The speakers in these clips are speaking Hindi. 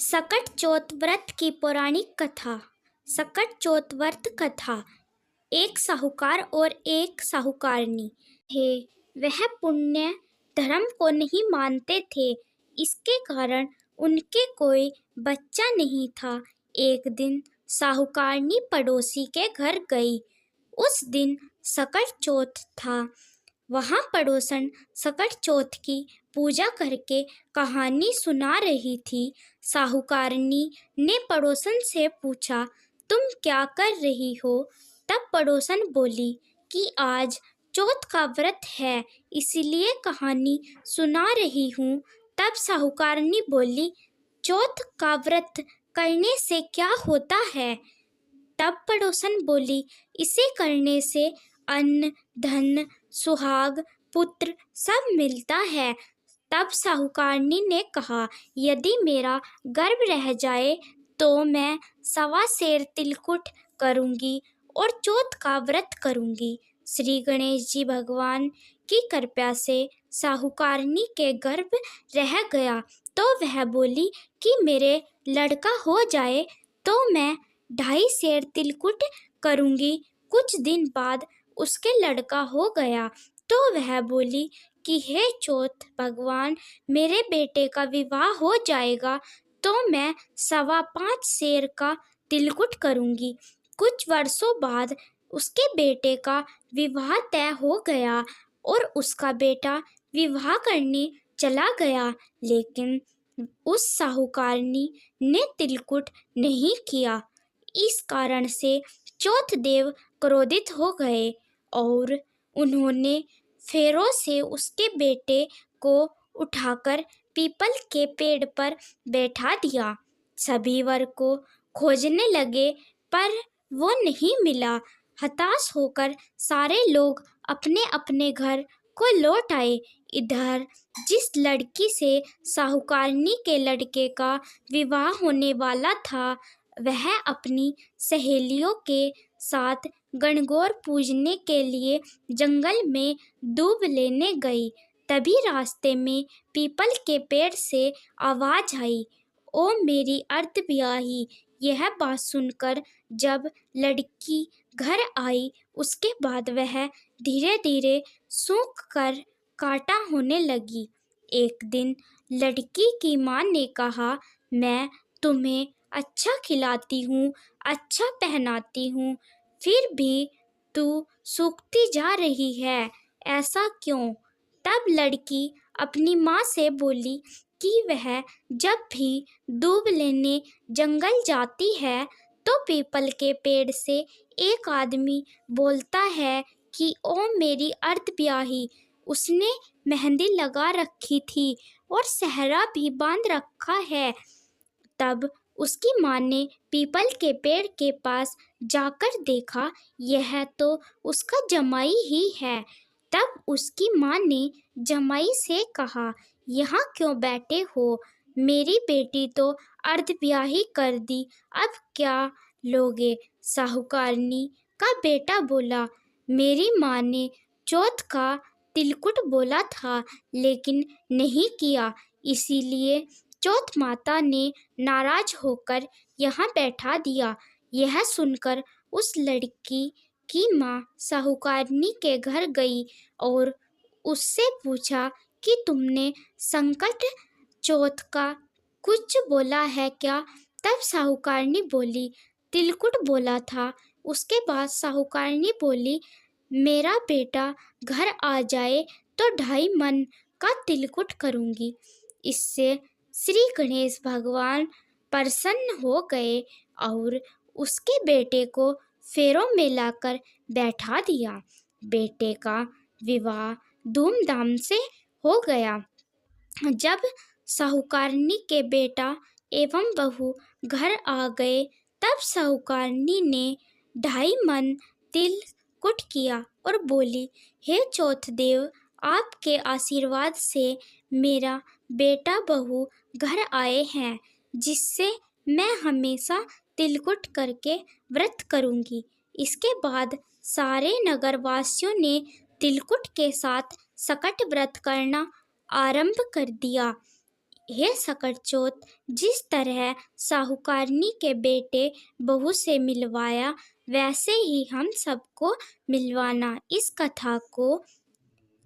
सकट चौथ व्रत की पौराणिक कथा। सकट चौथ व्रत कथा। एक साहूकार और एक साहूकारनी थे। वह पुण्य धर्म को नहीं मानते थे। इसके कारण उनके कोई बच्चा नहीं था। एक दिन साहूकारनी पड़ोसी के घर गई। उस दिन सकट चौथ था। वहां पड़ोसन सकट चौथ की पूजा करके कहानी सुना रही थी। साहूकारनी ने पड़ोसन से पूछा, तुम क्या कर रही हो? तब पड़ोसन बोली कि आज चौथ का व्रत है, इसलिए कहानी सुना रही हूँ। तब साहूकारनी बोली, चौथ का व्रत करने से क्या होता है? तब पड़ोसन बोली, इसे करने से अन्न, धन, सुहाग, पुत्र सब मिलता है। तब साहूकारनी ने कहा, यदि मेरा गर्भ रह जाए तो मैं 1.25 तिलकुट करूंगी और चौथ का व्रत करूंगी। श्री गणेश जी भगवान की कृपा से साहूकारनी के गर्भ रह गया तो वह बोली कि मेरे लड़का हो जाए तो मैं 2.5 तिलकुट करूंगी। कुछ दिन बाद उसके लड़का हो गया तो वह बोली कि हे चौथ भगवान, मेरे बेटे का विवाह हो जाएगा तो मैं 5.25 सेर का तिलकुट करूंगी। कुछ वर्षों बाद उसके बेटे का विवाह तय हो गया और उसका बेटा विवाह करने चला गया, लेकिन उस साहूकारनी ने तिलकुट नहीं किया। इस कारण से चौथ देव क्रोधित हो गए और उन्होंने फेरों से उसके बेटे को उठाकर पीपल के पेड़ पर बैठा दिया। सभी वर को खोजने लगे पर वो नहीं मिला। हताश होकर सारे लोग अपने अपने घर को लौट आए। इधर जिस लड़की से साहूकारनी के लड़के का विवाह होने वाला था, वह अपनी सहेलियों के साथ गणगौर पूजने के लिए जंगल में दूब लेने गई। तभी रास्ते में पीपल के पेड़ से आवाज आई, ओ मेरी अर्धब्याही। यह बात सुनकर जब लड़की घर आई, उसके बाद वह धीरे धीरे सूख कर कांटा होने लगी। एक दिन लड़की की माँ ने कहा, मैं तुम्हें अच्छा खिलाती हूँ, अच्छा पहनाती हूँ, फिर भी तू सूखती जा रही है, ऐसा क्यों? तब लड़की अपनी माँ से बोली कि वह जब भी दूब लेने जंगल जाती है तो पीपल के पेड़ से एक आदमी बोलता है कि ओ मेरी अर्धब्याही। उसने मेहंदी लगा रखी थी और सेहरा भी बांध रखा है। तब उसकी माँ ने पीपल के पेड़ के पास जाकर देखा, यह तो उसका जमाई ही है। तब उसकी माँ ने जमाई से कहा, यहाँ क्यों बैठे हो? मेरी बेटी तो अर्धब्याही कर दी, अब क्या लोगे? साहूकारनी का बेटा बोला, मेरी माँ ने चौथ का तिलकुट बोला था लेकिन नहीं किया, इसीलिए चौथ माता ने नाराज होकर यहाँ बैठा दिया। यह सुनकर उस लड़की की माँ साहूकारनी के घर गई और उससे पूछा कि तुमने संकट चौथ का कुछ बोला है क्या? तब साहूकारनी बोली, तिलकुट बोला था। उसके बाद साहूकारनी बोली, मेरा बेटा घर आ जाए तो 2.5 मन का तिलकुट करूंगी। इससे श्री गणेश भगवान प्रसन्न हो गए और उसके बेटे को फेरों में लाकर बैठा दिया। बेटे का विवाह धूमधाम से हो गया। जब साहूकारनी के बेटा एवं बहू घर आ गए, तब साहूकारनी ने 2.5 मन तिलकुट किया और बोली, हे चौथ देव, आपके आशीर्वाद से मेरा बेटा बहू घर आए हैं, जिससे मैं हमेशा तिलकुट करके व्रत करूंगी। इसके बाद सारे नगरवासियों ने तिलकुट के साथ सकट व्रत करना आरंभ कर दिया। हे सकरचोत, जिस तरह साहूकारनी के बेटे बहू से मिलवाया, वैसे ही हम सबको मिलवाना। इस कथा को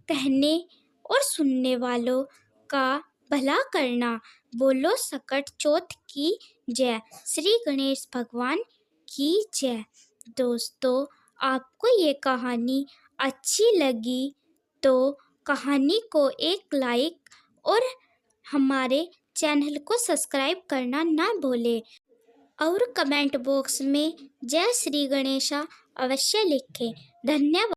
कहने और सुनने वालों का भला करना। बोलो सकट चौथ की जय। श्री गणेश भगवान की जय। दोस्तों, आपको ये कहानी अच्छी लगी तो कहानी को एक लाइक और हमारे चैनल को सब्सक्राइब करना ना भूलें और कमेंट बॉक्स में जय श्री गणेशा अवश्य लिखें। धन्यवाद।